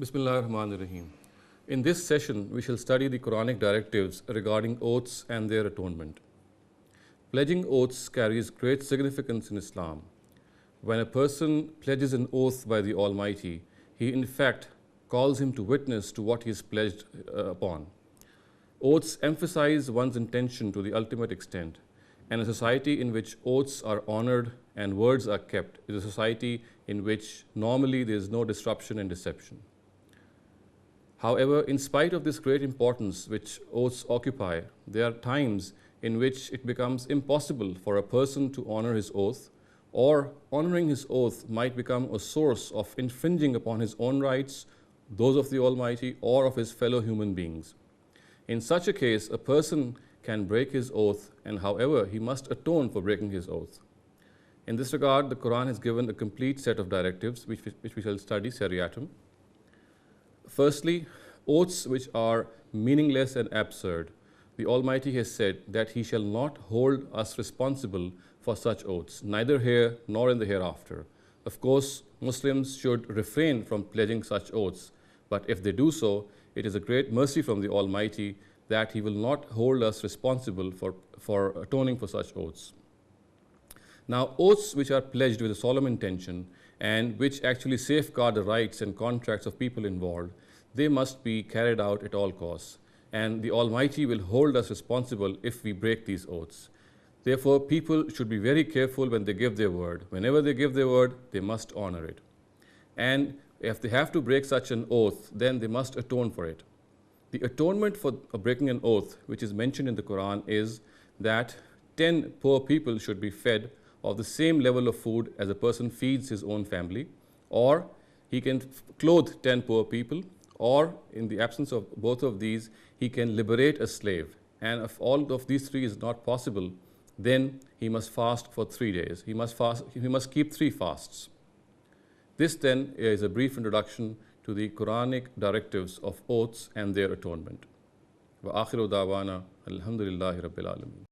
Bismillah ar-Rahman ar-Rahim. In this session, we shall study the Quranic directives regarding oaths and their atonement. Pledging oaths carries great significance in Islam. When a person pledges an oath by the Almighty, he in fact calls him to witness to what he is pledged upon. Oaths emphasize one's intention to the ultimate extent, and a society in which oaths are honored and words are kept is a society in which normally there is no disruption and deception. However, in spite of this great importance which oaths occupy, there are times in which it becomes impossible for a person to honor his oath, or honoring his oath might become a source of infringing upon his own rights, those of the Almighty, or of his fellow human beings. In such a case, a person can break his oath, and however, he must atone for breaking his oath. In this regard, the Quran has given a complete set of directives which we shall study seriatim. Firstly, oaths which are meaningless and absurd. The Almighty has said that He shall not hold us responsible for such oaths, neither here nor in the hereafter. Of course, Muslims should refrain from pledging such oaths, but if they do so, it is a great mercy from the Almighty that He will not hold us responsible for atoning for such oaths. Now, oaths which are pledged with a solemn intention and which actually safeguard the rights and contracts of people involved, they must be carried out at all costs, and the Almighty will hold us responsible if we break these oaths. Therefore, people should be very careful when they give their word. Whenever they give their word, they must honor it. And if they have to break such an oath, then they must atone for it. The atonement for breaking an oath, which is mentioned in the Quran, is that 10 poor people should be fed of the same level of food as a person feeds his own family, or he can clothe 10 poor people, or in the absence of both of these, he can liberate a slave. And if all of these three is not possible, then he must fast for 3 days. He must keep 3 fasts. This then is a brief introduction to the Quranic directives of oaths and their atonement. Wa akhiru da'wana alhamdulillahi rabbil alamin.